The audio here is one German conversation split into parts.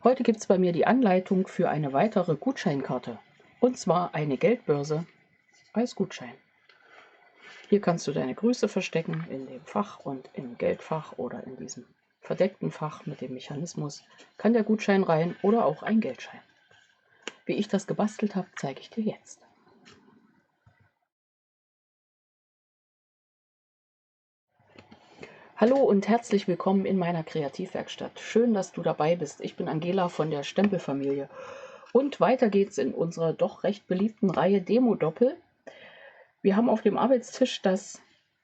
Heute gibt es bei mir die Anleitung für eine weitere Gutscheinkarte. Und zwar eine Geldbörse als Gutschein. Hier kannst du deine Grüße verstecken in dem Fach und im Geldfach oder in diesem verdeckten Fach mit dem Mechanismus. Kann der Gutschein rein oder auch ein Geldschein. Wie ich das gebastelt habe, zeige ich dir jetzt. Hallo und herzlich willkommen in meiner Kreativwerkstatt. Schön, dass du dabei bist. Ich bin Angela von der Stempelfamilie. Und weiter geht's in unserer doch recht beliebten Reihe Demo-Doppel. Wir haben auf dem Arbeitstisch das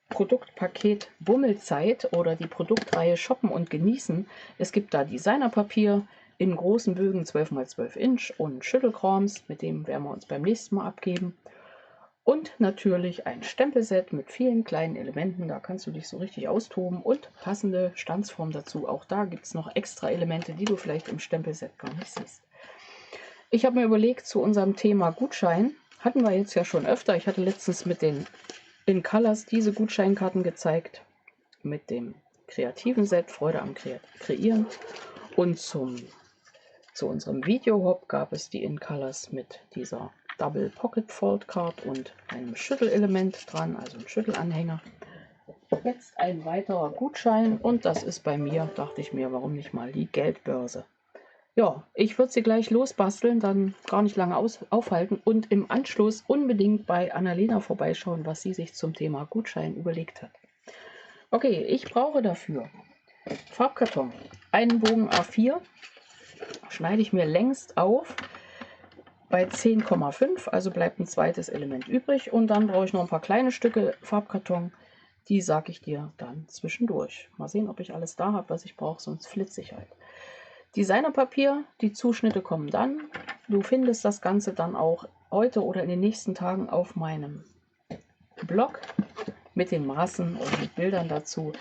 Produktpaket Bummelzeit oder die Produktreihe Shoppen und Genießen. Es gibt da Designerpapier in großen Bögen 12×12 Inch und Schüttelkrams, mit dem werden wir uns beim nächsten Mal abgeben. Und natürlich ein Stempelset mit vielen kleinen Elementen, da kannst du dich so richtig austoben und passende Stanzform dazu. Auch da gibt es noch extra Elemente, die du vielleicht im Stempelset gar nicht siehst. Ich habe mir überlegt, zu unserem Thema Gutschein, hatten wir jetzt ja schon öfter. Ich hatte letztens mit den InColors diese Gutscheinkarten gezeigt, mit dem kreativen Set Freude am Kreieren. Und zu unserem Video-Hop gab es die InColors mit dieser Double Pocket Fold Card und einem Schüttelelement dran, also ein Schüttelanhänger. Jetzt ein weiterer Gutschein und das ist bei mir, dachte ich mir, warum nicht mal die Geldbörse. Ja, ich würde sie gleich losbasteln, dann gar nicht lange aufhalten und im Anschluss unbedingt bei Annalena vorbeischauen, was sie sich zum Thema Gutschein überlegt hat. Okay, ich brauche dafür Farbkarton, einen Bogen A4, schneide ich mir längst auf bei 10,5, also bleibt ein zweites Element übrig und dann brauche ich noch ein paar kleine Stücke Farbkarton, die sage ich dir dann zwischendurch. Mal sehen, ob ich alles da habe, was ich brauche, sonst flitze ich halt. Designerpapier, die Zuschnitte kommen dann. Du findest das Ganze dann auch heute oder in den nächsten Tagen auf meinem Blog mit den Maßen und mit Bildern dazu.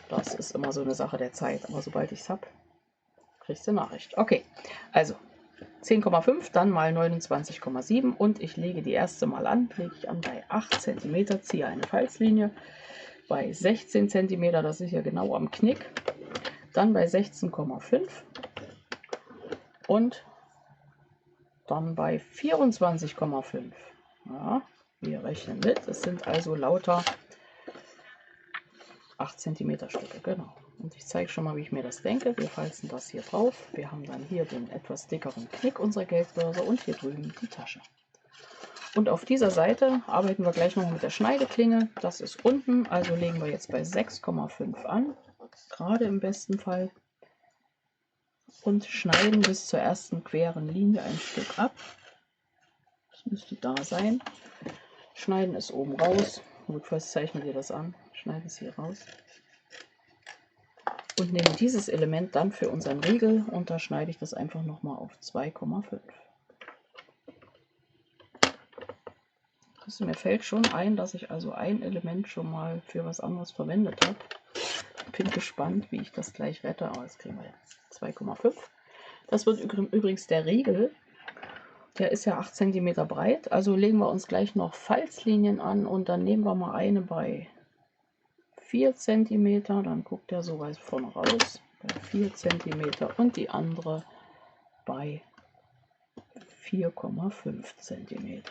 Das ist immer so eine Sache der Zeit, aber sobald ich es habe, kriegst du Nachricht. Okay, also 10,5, dann mal 29,7 und ich lege die erste mal an, lege ich an bei 8 cm, ziehe eine Falzlinie, bei 16 cm, das ist ja genau am Knick, dann bei 16,5 und dann bei 24,5. Ja, wir rechnen mit, es sind also lauter 8 cm Stücke, genau. Und ich zeige schon mal, wie ich mir das denke. Wir falzen das hier drauf. Wir haben dann hier den etwas dickeren Knick unserer Geldbörse und hier drüben die Tasche. Und auf dieser Seite arbeiten wir gleich noch mit der Schneideklinge. Das ist unten, also legen wir jetzt bei 6,5 an, gerade im besten Fall. Und schneiden bis zur ersten queren Linie ein Stück ab. Das müsste da sein. Schneiden es oben raus. Notfalls zeichnen wir das an. Schneiden es hier raus. Und nehmen dieses Element dann für unseren Riegel und da schneide ich das einfach nochmal auf 2,5. Mir fällt schon ein, dass ich also ein Element schon mal für was anderes verwendet habe. Bin gespannt, wie ich das gleich rette, aber jetzt kriegen wir jetzt 2,5. Das wird übrigens der Riegel. Der ist ja 8 cm breit, also legen wir uns gleich noch Falzlinien an und dann nehmen wir mal eine bei 4 cm, dann guckt der so weit vorne raus, bei 4 cm und die andere bei 4,5 cm.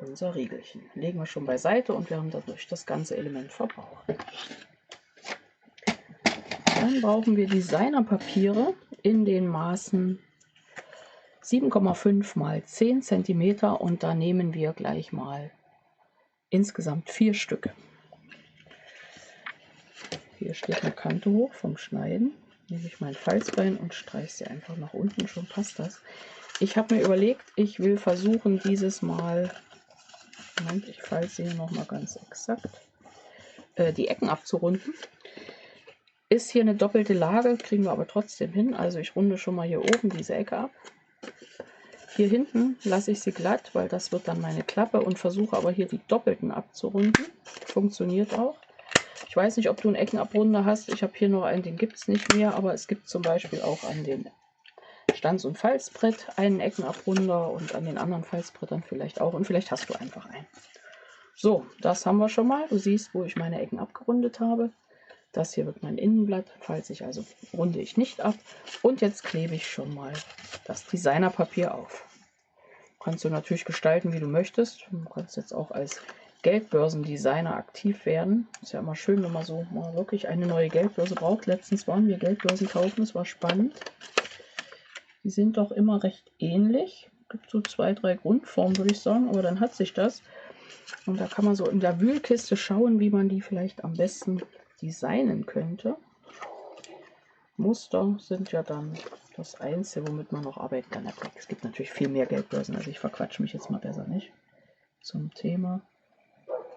Unser Riegelchen legen wir schon beiseite und wir haben dadurch das ganze Element verbraucht. Dann brauchen wir Designerpapiere in den Maßen 7,5 mal 10 cm und da nehmen wir gleich mal insgesamt 4 Stück. Hier steht eine Kante hoch vom Schneiden. Nehme ich mein Falzbein und streiche sie einfach nach unten, schon passt das. Ich habe mir überlegt, ich will versuchen dieses Mal, Moment, ich falze hier nochmal ganz exakt, die Ecken abzurunden. Ist hier eine doppelte Lage, kriegen wir aber trotzdem hin. Also ich runde schon mal hier oben diese Ecke ab. Hier hinten lasse ich sie glatt, weil das wird dann meine Klappe und versuche aber hier die doppelten abzurunden. Funktioniert auch. Ich weiß nicht, ob du einen Eckenabrunder hast. Ich habe hier nur einen, den gibt es nicht mehr, aber es gibt zum Beispiel auch an dem Stanz- und Falzbrett einen Eckenabrunder und an den anderen Falzbrettern vielleicht auch. Und vielleicht hast du einfach einen. So, das haben wir schon mal. Du siehst, wo ich meine Ecken abgerundet habe. Das hier wird mein Innenblatt, falls ich also runde ich nicht ab. Und jetzt klebe ich schon mal das Designerpapier auf. Kannst du natürlich gestalten, wie du möchtest. Du kannst jetzt auch als Geldbörsendesigner aktiv werden. Ist ja immer schön, wenn man so mal wirklich eine neue Geldbörse braucht. Letztens waren wir Geldbörsen kaufen, es war spannend. Die sind doch immer recht ähnlich. Es gibt so 2, 3 Grundformen, würde ich sagen, aber dann hat sich das. Und da kann man so in der Wühlkiste schauen, wie man die vielleicht am besten designen könnte. Muster sind ja dann das Einzige, womit man noch arbeiten kann. Es gibt natürlich viel mehr Geldbörsen, also ich verquatsche mich jetzt mal besser nicht. Zum Thema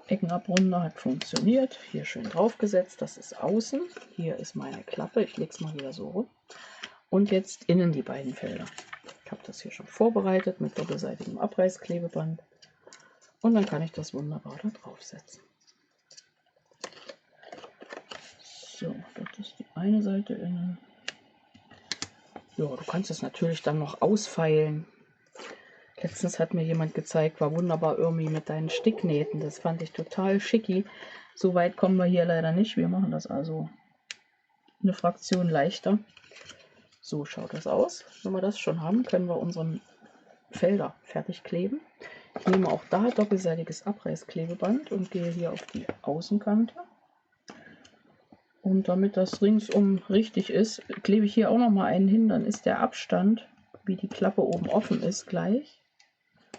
Eckenabrunder hat funktioniert. Hier schön draufgesetzt, das ist außen. Hier ist meine Klappe, ich lege es mal wieder so rum. Und jetzt innen die beiden Felder. Ich habe das hier schon vorbereitet mit doppelseitigem Abreißklebeband. Und dann kann ich das wunderbar da draufsetzen. So, das ist die eine Seite innen. Ja, du kannst es natürlich dann noch ausfeilen. Letztens hat mir jemand gezeigt, war wunderbar irgendwie mit deinen Sticknähten. Das fand ich total schicki. So weit kommen wir hier leider nicht. Wir machen das also eine Fraktion leichter. So schaut das aus. Wenn wir das schon haben, können wir unsere Felder fertig kleben. Ich nehme auch da doppelseitiges Abreißklebeband und gehe hier auf die Außenkante. Und damit das ringsum richtig ist, klebe ich hier auch noch mal einen hin. Dann ist der Abstand, wie die Klappe oben offen ist, gleich.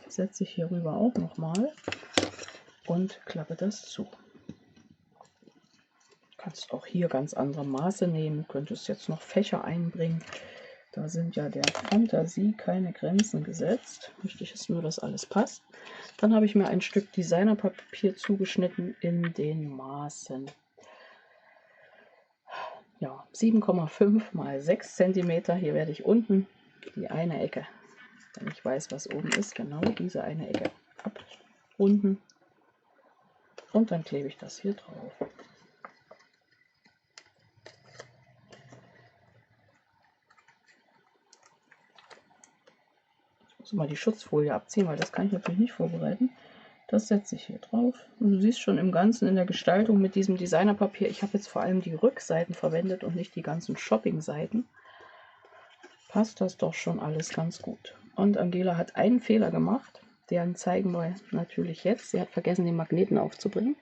Setze ich hier rüber auch noch mal und klappe das zu. Du kannst auch hier ganz andere Maße nehmen. Könntest jetzt noch Fächer einbringen. Da sind ja der Fantasie keine Grenzen gesetzt. Wichtig ist nur, dass alles passt. Dann habe ich mir ein Stück Designerpapier zugeschnitten in den Maßen. Ja, 7,5 mal 6 cm. Hier werde ich unten die eine Ecke, wenn ich weiß, was oben ist, genau diese eine Ecke abrunden. Und dann klebe ich das hier drauf. Ich muss mal die Schutzfolie abziehen, weil das kann ich natürlich nicht vorbereiten. Das setze ich hier drauf. Und du siehst schon im Ganzen in der Gestaltung mit diesem Designerpapier, ich habe jetzt vor allem die Rückseiten verwendet und nicht die ganzen Shopping-Seiten. Passt das doch schon alles ganz gut. Und Angela hat einen Fehler gemacht, den zeigen wir natürlich jetzt. Sie hat vergessen, den Magneten aufzubringen.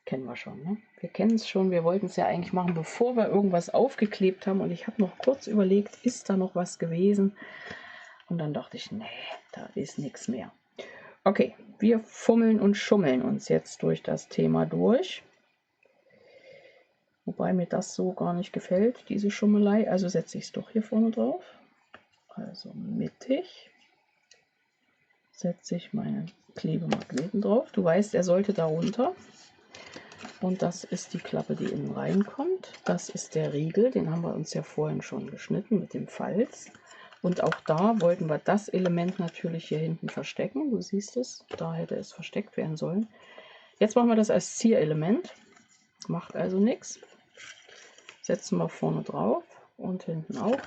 Kennen wir schon, ne? Wir kennen es schon, wir wollten es ja eigentlich machen, bevor wir irgendwas aufgeklebt haben. Und ich habe noch kurz überlegt, ist da noch was gewesen? Und dann dachte ich, nee, da ist nichts mehr. Okay, wir fummeln und schummeln uns jetzt durch das Thema durch. Wobei mir das so gar nicht gefällt, diese Schummelei. Also setze ich es doch hier vorne drauf. Also mittig setze ich meinen Klebemagneten drauf. Du weißt, er sollte da runter. Und das ist die Klappe, die innen reinkommt. Das ist der Riegel, den haben wir uns ja vorhin schon geschnitten mit dem Falz. Und auch da wollten wir das Element natürlich hier hinten verstecken. Du siehst es, da hätte es versteckt werden sollen. Jetzt machen wir das als Zierelement. Macht also nichts. Setzen wir vorne drauf und hinten auch.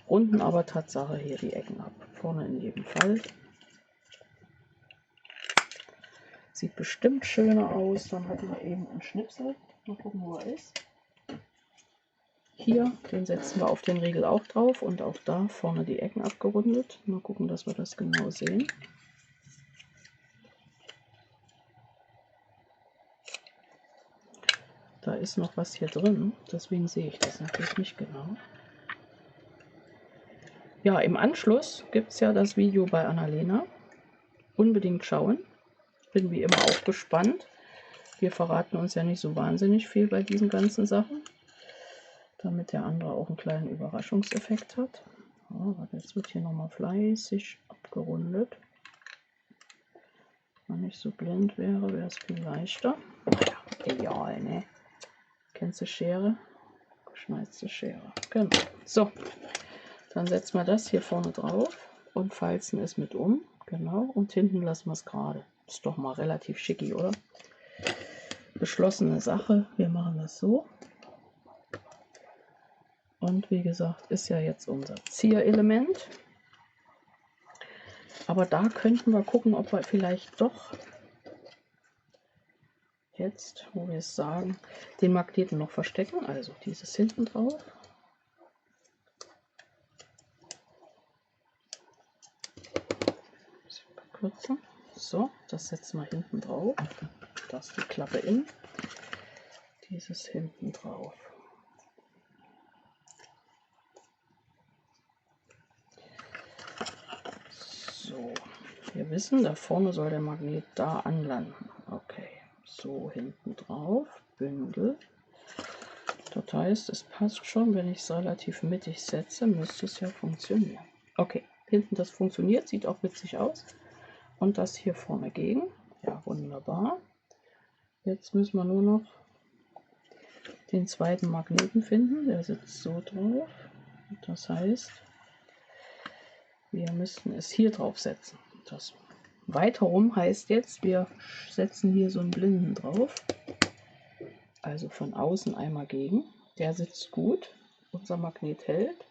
Runden aber Tatsache hier die Ecken ab. Vorne in jedem Fall. Sieht bestimmt schöner aus. Dann hatten wir eben einen Schnipsel. Mal gucken, wo er ist. Hier, den setzen wir auf den Riegel auch drauf und auch da vorne die Ecken abgerundet. Mal gucken, dass wir das genau sehen. Da ist noch was hier drin, deswegen sehe ich das natürlich nicht genau. Ja, im Anschluss gibt es ja das Video bei Annalena. Unbedingt schauen. Bin wie immer auch gespannt. Wir verraten uns ja nicht so wahnsinnig viel bei diesen ganzen Sachen, damit der andere auch einen kleinen Überraschungseffekt hat. Ja, jetzt wird hier nochmal fleißig abgerundet. Wenn man nicht so blind wäre, wäre es viel leichter. Naja, egal, ne? Kennst du Schere? Geschneizte Schere. Genau. So, dann setzen wir das hier vorne drauf und falzen es mit um. Genau, und hinten lassen wir es gerade. Ist doch mal relativ schicki, oder? Beschlossene Sache. Wir machen das so. Und wie gesagt, ist ja jetzt unser Zierelement. Aber da könnten wir gucken, ob wir vielleicht doch jetzt, wo wir es sagen, den Magneten noch verstecken. Also dieses hinten drauf. Ein bisschen verkürzen. So, das setzen wir hinten drauf. Da ist die Klappe in. Dieses hinten drauf. So, wir wissen, da vorne soll der Magnet da anlanden. Okay, so hinten drauf, Bündel. Das heißt, es passt schon, wenn ich es relativ mittig setze, müsste es ja funktionieren. Okay, hinten das funktioniert, sieht auch witzig aus. Und das hier vorne gegen. Ja, wunderbar. Jetzt müssen wir nur noch den zweiten Magneten finden. Der sitzt so drauf. Das heißt, wir müssten es hier drauf setzen. Das weiterrum heißt jetzt, wir setzen hier so einen Blinden drauf. Also von außen einmal gegen. Der sitzt gut. Unser Magnet hält.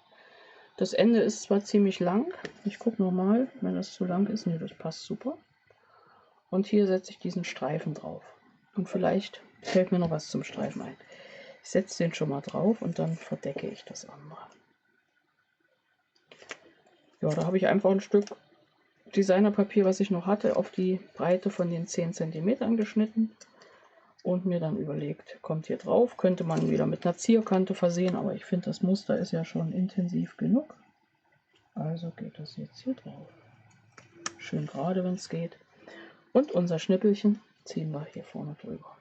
Das Ende ist zwar ziemlich lang. Ich gucke nochmal, wenn das zu lang ist. Ne, das passt super. Und hier setze ich diesen Streifen drauf. Und vielleicht fällt mir noch was zum Streifen ein. Ich setze den schon mal drauf und dann verdecke ich das andere. Ja, da habe ich einfach ein Stück Designerpapier, was ich noch hatte, auf die Breite von den 10 cm geschnitten und mir dann überlegt, kommt hier drauf, könnte man wieder mit einer Zierkante versehen, aber ich finde, das Muster ist ja schon intensiv genug. Also geht das jetzt hier drauf. Schön gerade, wenn es geht. Und unser Schnippelchen ziehen wir hier vorne drüber.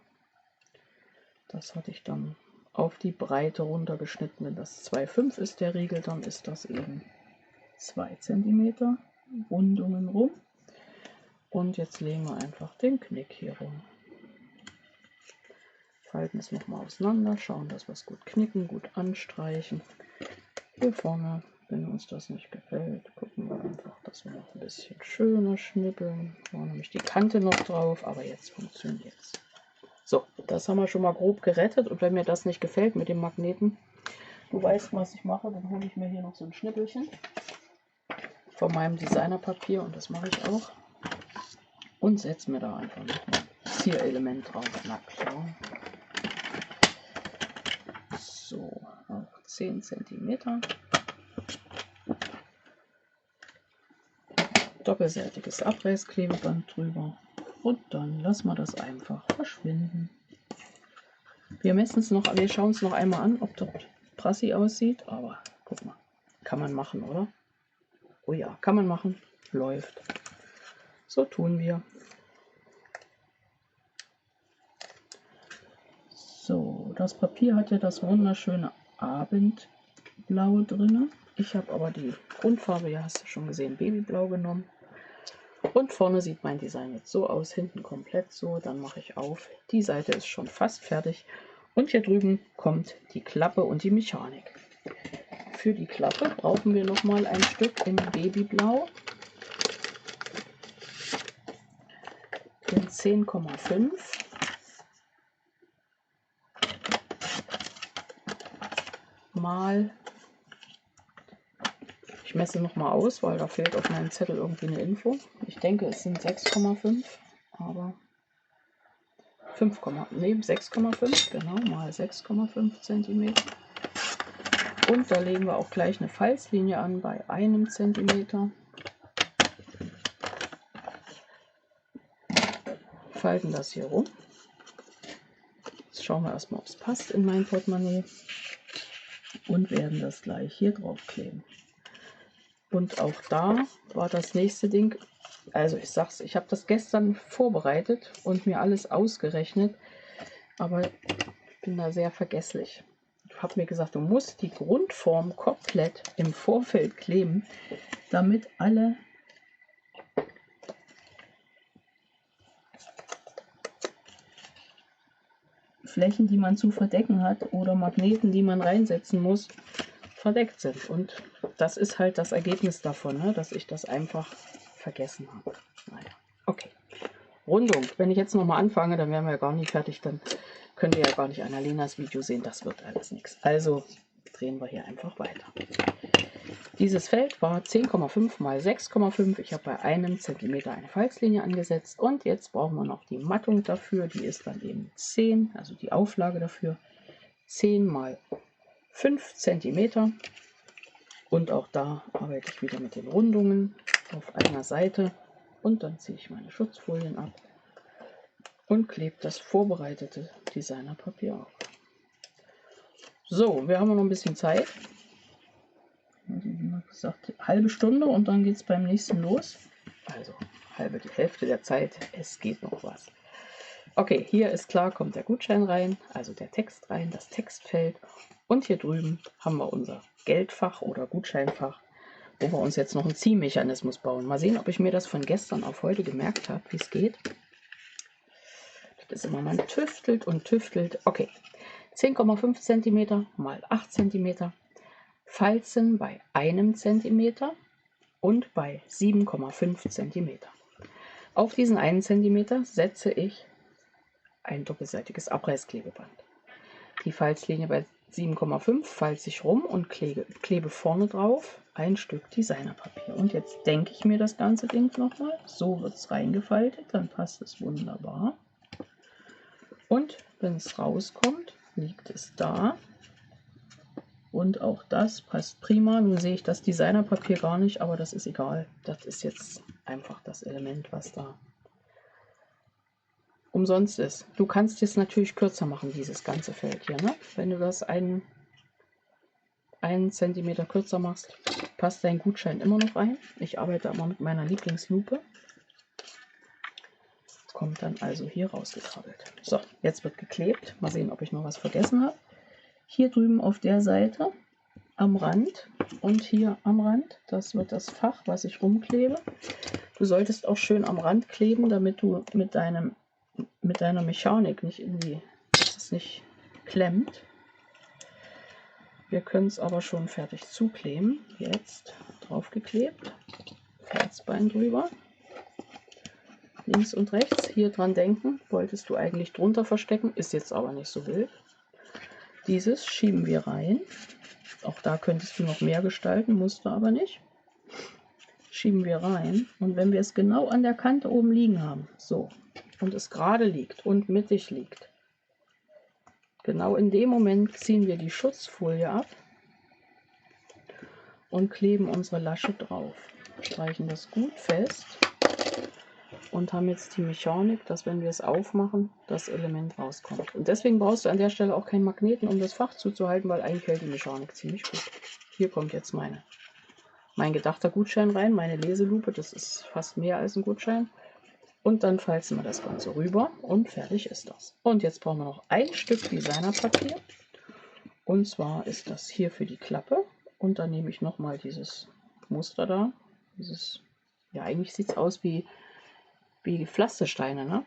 Das hatte ich dann auf die Breite runtergeschnitten. Wenn das 2,5 ist der Riegel, dann ist das eben 2 cm Rundungen rum. Und jetzt legen wir einfach den Knick hier rum. Falten es nochmal auseinander, schauen, dass wir es gut knicken, gut anstreichen. Hier vorne, wenn uns das nicht gefällt, gucken wir einfach, dass wir noch ein bisschen schöner schnippeln. Da war nämlich die Kante noch drauf, aber jetzt funktioniert es. So, das haben wir schon mal grob gerettet. Und wenn mir das nicht gefällt mit dem Magneten, du weißt, was ich mache, dann hole ich mir hier noch so ein Schnippelchen von meinem Designerpapier und das mache ich auch. Und setze mir da einfach noch ein Zierelement drauf. Na klar. So, auf 10 cm. Doppelseitiges Abreißklebeband drüber. Und dann lassen wir das einfach verschwinden. Wir messen es noch, wir schauen es noch einmal an, ob das prassi aussieht. Aber guck mal, kann man machen, oder? Oh ja, kann man machen. Läuft. So tun wir. So, das Papier hat ja das wunderschöne Abendblau drin. Ich habe aber die Grundfarbe, ja hast du schon gesehen, Babyblau genommen. Und vorne sieht mein Design jetzt so aus, hinten komplett so. Dann mache ich auf. Die Seite ist schon fast fertig. Und hier drüben kommt die Klappe und die Mechanik. Für die Klappe brauchen wir noch mal ein Stück in Babyblau. Den 10,5. Mal, ich messe noch mal aus, weil da fehlt auf meinem Zettel irgendwie eine Info. Ich denke, es sind 6,5, aber 6,5, genau, mal 6,5 cm. Und da legen wir auch gleich eine Falzlinie an bei 1 cm. Falten das hier rum. Jetzt schauen wir erstmal, ob es passt in mein Portemonnaie. Und werden das gleich hier drauf kleben. Und auch da war das nächste Ding, also ich sag's, ich habe das gestern vorbereitet und mir alles ausgerechnet, aber ich bin da sehr vergesslich. Ich habe mir gesagt, du musst die Grundform komplett im Vorfeld kleben, damit alle Flächen, die man zu verdecken hat oder Magneten, die man reinsetzen muss, verdeckt sind. Und das ist halt das Ergebnis davon, ne, dass ich das einfach vergessen habe. Naja, okay. Rundung. Wenn ich jetzt nochmal anfange, dann wären wir ja gar nicht fertig. Dann könnt ihr ja gar nicht Annalenas Video sehen. Das wird alles nichts. Also drehen wir hier einfach weiter. Dieses Feld war 10,5 mal 6,5. Ich habe bei einem Zentimeter eine Falzlinie angesetzt und jetzt brauchen wir noch die Mattung dafür. Die ist dann eben 10, also die Auflage dafür 10 mal 5 cm. Und auch da arbeite ich wieder mit den Rundungen auf einer Seite und dann ziehe ich meine Schutzfolien ab und klebe das vorbereitete Designerpapier auf. So, wir haben noch ein bisschen Zeit. Wie gesagt, halbe Stunde und dann geht es beim nächsten los. Also die Hälfte der Zeit, es geht noch was. Okay, hier ist klar, kommt der Gutschein rein, also der Text rein, das Textfeld. Und hier drüben haben wir unser Geldfach oder Gutscheinfach, wo wir uns jetzt noch einen Ziehmechanismus bauen. Mal sehen, ob ich mir das von gestern auf heute gemerkt habe, wie es geht. Das ist immer, man tüftelt und tüftelt. Okay, 10,5 cm mal 8 cm. Falzen bei 1 cm und bei 7,5 cm. Auf diesen 1 cm setze ich ein doppelseitiges Abreißklebeband. Die Falzlinie bei 7,5 falze ich rum und klebe vorne drauf ein Stück Designerpapier. Und jetzt denke ich mir das ganze Ding nochmal. So wird es reingefaltet, dann passt es wunderbar. Und wenn es rauskommt, liegt es da. Und auch das passt prima. Nun sehe ich das Designerpapier gar nicht, aber das ist egal. Das ist jetzt einfach das Element, was da umsonst ist. Du kannst es natürlich kürzer machen, dieses ganze Feld hier. Ne? Wenn du das einen Zentimeter kürzer machst, passt dein Gutschein immer noch rein. Ich arbeite immer mit meiner Lieblingslupe. Kommt dann also hier rausgekrabbelt. So, jetzt wird geklebt. Mal sehen, ob ich noch was vergessen habe. Hier drüben auf der Seite am Rand und hier am Rand, das wird das Fach, was ich rumklebe. Du solltest auch schön am Rand kleben, damit du mit deiner Mechanik nicht irgendwie, dass es nicht klemmt. Wir können es aber schon fertig zukleben. Jetzt draufgeklebt, Falzbein drüber, links und rechts. Hier dran denken, wolltest du eigentlich drunter verstecken, ist jetzt aber nicht so wild. Dieses schieben wir rein. Auch da könntest du noch mehr gestalten, musst du aber nicht. Schieben wir rein und wenn wir es genau an der Kante oben liegen haben, so, und es gerade liegt und mittig liegt, genau in dem Moment ziehen wir die Schutzfolie ab und kleben unsere Lasche drauf. Streichen das gut fest und haben jetzt die Mechanik, dass wenn wir es aufmachen, das Element rauskommt. Und deswegen brauchst du an der Stelle auch keinen Magneten, um das Fach zuzuhalten, weil eigentlich hält die Mechanik ziemlich gut. Hier kommt jetzt mein gedachter Gutschein rein, meine Leselupe, das ist fast mehr als ein Gutschein. Und dann falzen wir das Ganze rüber und fertig ist das. Und jetzt brauchen wir noch ein Stück Designerpapier. Und zwar ist das hier für die Klappe. Und dann nehme ich nochmal dieses Muster da. Ja, eigentlich sieht es aus wie Pflastersteine, ne?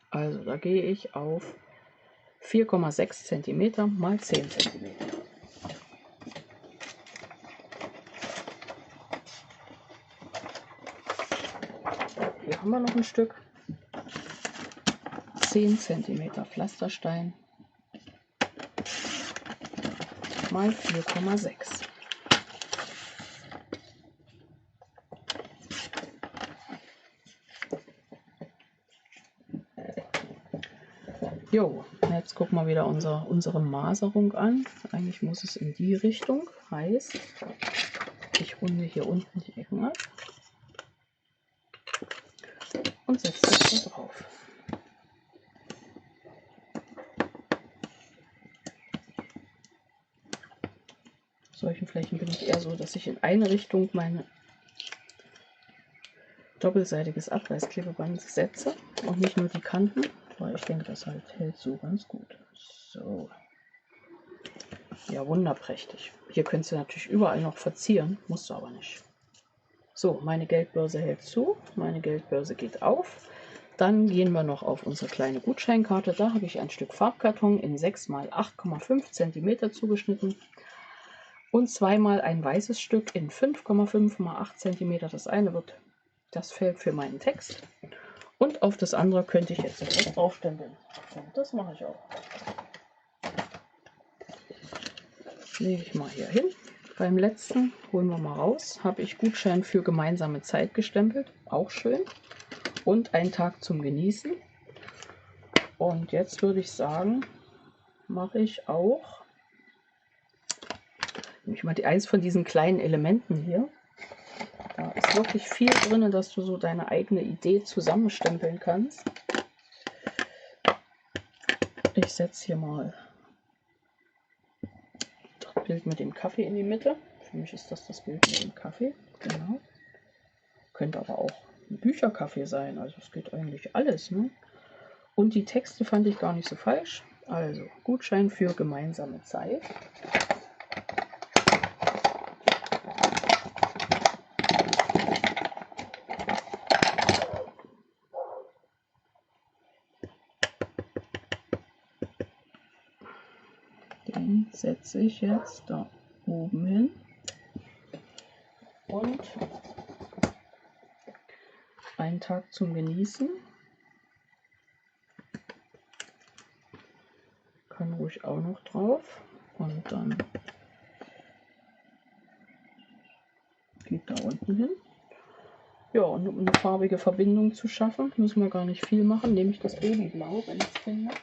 Also da gehe ich auf 4,6 cm mal 10 cm. Hier haben wir noch ein Stück. 10 cm Pflasterstein mal 4,6. Jo, jetzt gucken wir wieder unsere Maserung an. Eigentlich muss es in die Richtung. Heißt, ich runde hier unten die Ecken ab und setze das da drauf. Auf solchen Flächen bin ich eher so, dass ich in eine Richtung mein doppelseitiges Abreißklebeband setze und nicht nur die Kanten. Aber ich denke, das hält so ganz gut. So. Ja, wunderprächtig. Hier könntest du natürlich überall noch verzieren, musst du aber nicht. So, meine Geldbörse hält zu, meine Geldbörse geht auf. Dann gehen wir noch auf unsere kleine Gutscheinkarte. Da habe ich ein Stück Farbkarton in 6 x 8,5 cm zugeschnitten und zweimal ein weißes Stück in 5,5 x 8 cm. Das eine wird das Feld für meinen Text. Und auf das andere könnte ich jetzt etwas draufstempeln. Und das mache ich auch. Lege ich mal hier hin. Beim letzten, holen wir mal raus, habe ich Gutschein für gemeinsame Zeit gestempelt. Auch schön. Und einen Tag zum Genießen. Und jetzt würde ich sagen, mache ich auch, nehme ich mal eins von diesen kleinen Elementen hier. Da ist wirklich viel drin, dass du so deine eigene Idee zusammenstempeln kannst. Ich setze hier mal das Bild mit dem Kaffee in die Mitte. Für mich ist das Bild mit dem Kaffee. Genau. Könnte aber auch ein Bücherkaffee sein. Also es geht eigentlich alles. Ne? Und die Texte fand ich gar nicht so falsch. Also Gutschein für gemeinsame Zeit. Den setze ich jetzt da oben hin. Und einen Tag zum Genießen. Kann ruhig auch noch drauf. Und dann geht da unten hin. Ja, und um eine farbige Verbindung zu schaffen, müssen wir gar nicht viel machen. Nehme ich das Babyblau, wenn ich es finde.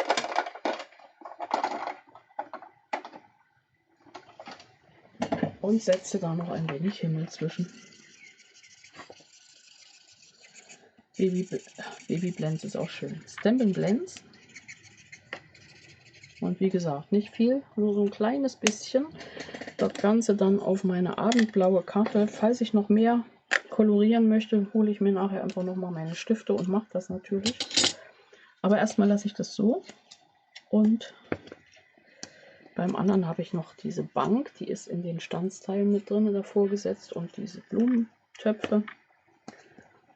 Und setze da noch ein wenig Himmel zwischen. Baby Blends ist auch schön. Stampin' Blends. Und wie gesagt, nicht viel, nur so ein kleines bisschen. Das Ganze dann auf meine abendblaue Karte. Falls ich noch mehr kolorieren möchte, hole ich mir nachher einfach nochmal meine Stifte und mache das natürlich. Aber erstmal lasse ich das so. Und beim anderen habe ich noch diese Bank, die ist in den Standsteilen mit drin davor gesetzt und diese Blumentöpfe.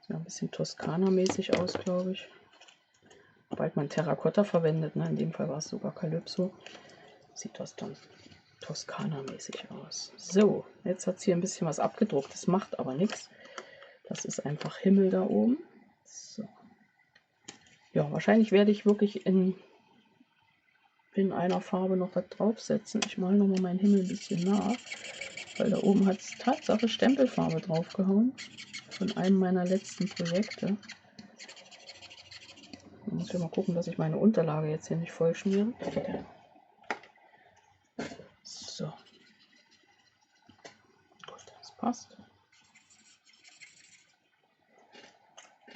Sieht ein bisschen Toskana-mäßig aus, glaube ich. Bald man Terrakotta verwendet, ne? In dem Fall war es sogar Calypso. Sieht das dann Toskana-mäßig aus. So, jetzt hat es hier ein bisschen was abgedruckt. Das macht aber nichts. Das ist einfach Himmel da oben. So. Ja, wahrscheinlich werde ich wirklich in einer Farbe noch was draufsetzen. Ich male nochmal meinen Himmel ein bisschen nach, weil da oben hat es Tatsache Stempelfarbe draufgehauen von einem meiner letzten Projekte. Ich muss ja mal gucken, dass ich meine Unterlage jetzt hier nicht voll schmiere. So. Gut, das passt.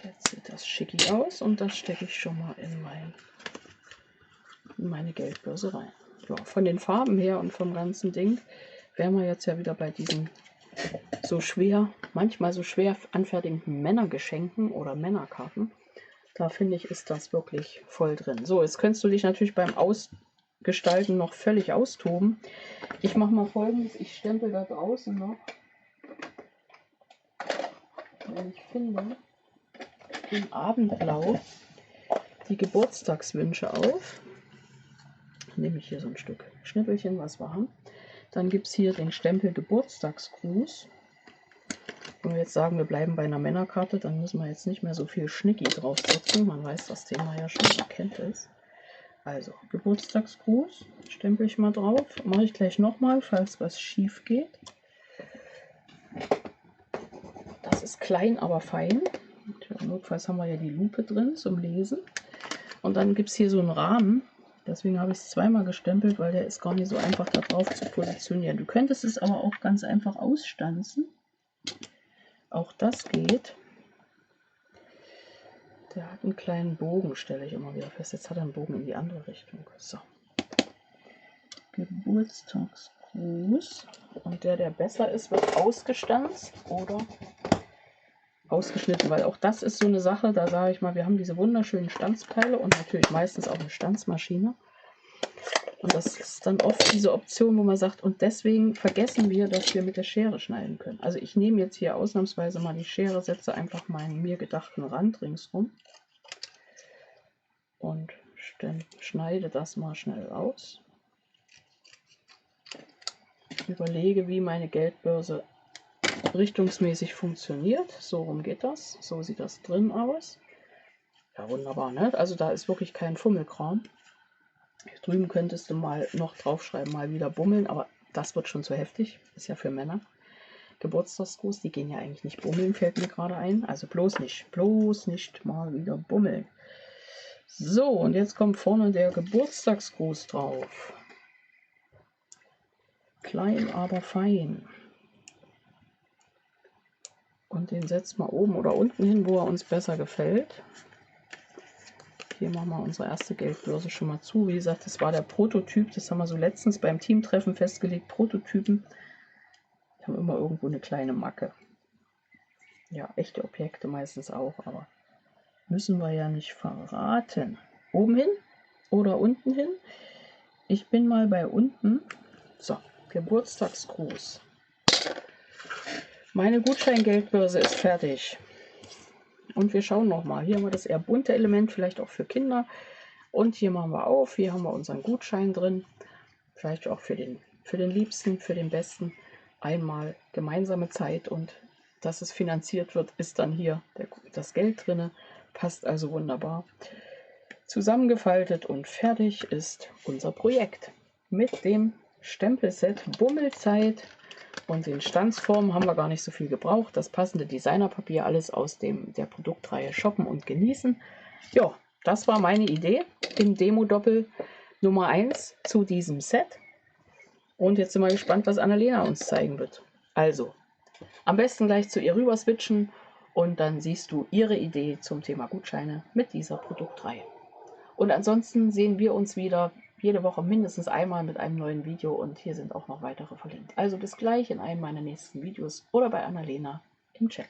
Jetzt sieht das schicki aus und das stecke ich schon mal in meine Geldbörse rein. Ja, von den Farben her und vom ganzen Ding wären wir jetzt ja wieder bei diesen manchmal so schwer anfertigenden Männergeschenken oder Männerkarten. Da finde ich, ist das wirklich voll drin. So, jetzt könntest du dich natürlich beim Ausgestalten noch völlig austoben. Ich mache mal Folgendes. Ich stempel da draußen noch, wenn ich finde, im Abendblau die Geburtstagswünsche auf. Nehme ich hier so ein Stück Schnippelchen, was wir haben. Dann gibt es hier den Stempel Geburtstagsgruß. Wenn wir jetzt sagen, wir bleiben bei einer Männerkarte, dann müssen wir jetzt nicht mehr so viel Schnicki draufsetzen. Man weiß das Thema ja schon, man kennt es. Also, Geburtstagsgruß, stempel ich mal drauf. Mache ich gleich nochmal, falls was schief geht. Das ist klein, aber fein. Und notfalls haben wir ja die Lupe drin zum Lesen. Und dann gibt es hier so einen Rahmen. Deswegen habe ich es zweimal gestempelt, weil der ist gar nicht so einfach da drauf zu positionieren. Du könntest es aber auch ganz einfach ausstanzen. Auch das geht. Der hat einen kleinen Bogen, stelle ich immer wieder fest. Jetzt hat er einen Bogen in die andere Richtung. So. Geburtstagsgruß. Und der besser ist, wird ausgestanzt oder ausgeschnitten, weil auch das ist so eine Sache, da sage ich mal, wir haben diese wunderschönen Stanzteile und natürlich meistens auch eine Stanzmaschine. Und das ist dann oft diese Option, wo man sagt, und deswegen vergessen wir, dass wir mit der Schere schneiden können. Also ich nehme jetzt hier ausnahmsweise mal die Schere, setze einfach meinen mir gedachten Rand ringsrum und schneide das mal schnell aus. Überlege, wie meine Geldbörse richtungsmäßig funktioniert. So rum geht das. So sieht das drin aus. Ja, wunderbar, ne? Also da ist wirklich kein Fummelkram. Hier drüben könntest du mal noch draufschreiben, mal wieder bummeln, aber Das wird schon zu heftig. Ist ja für Männer. Geburtstagsgruß, die gehen ja eigentlich nicht bummeln, fällt mir gerade ein. Also bloß nicht mal wieder bummeln. So, und jetzt kommt vorne der Geburtstagsgruß drauf. Klein, aber fein. Und den setzen wir oben oder unten hin, wo er uns besser gefällt. Hier machen wir unsere erste Geldbörse schon mal zu. Wie gesagt, das war der Prototyp. Das haben wir so letztens beim Teamtreffen festgelegt. Prototypen haben immer irgendwo eine kleine Macke. Ja, echte Objekte meistens auch, aber müssen wir ja nicht verraten. Oben hin oder unten hin? Ich bin mal bei unten. So, Geburtstagsgruß. Meine Gutscheingeldbörse ist fertig. Und wir schauen nochmal. Hier haben wir das eher bunte Element, vielleicht auch für Kinder. Und hier machen wir auf. Hier haben wir unseren Gutschein drin. Vielleicht auch für den Liebsten, für den Besten. Einmal gemeinsame Zeit und dass es finanziert wird, ist dann hier das Geld drin. Passt also wunderbar. Zusammengefaltet und fertig ist unser Projekt. Mit dem Stempelset Bummelzeit und den Stanzformen haben wir gar nicht so viel gebraucht. Das passende Designerpapier, alles aus der Produktreihe Shoppen und Genießen. Ja, das war meine Idee im Demo-Doppel Nummer 1 zu diesem Set. Und jetzt sind wir gespannt, was Annalena uns zeigen wird. Also, am besten gleich zu ihr rüber switchen und dann siehst du ihre Idee zum Thema Gutscheine mit dieser Produktreihe. Und ansonsten sehen wir uns wieder jede Woche mindestens einmal mit einem neuen Video und hier sind auch noch weitere verlinkt. Also bis gleich in einem meiner nächsten Videos oder bei Annalena im Chat.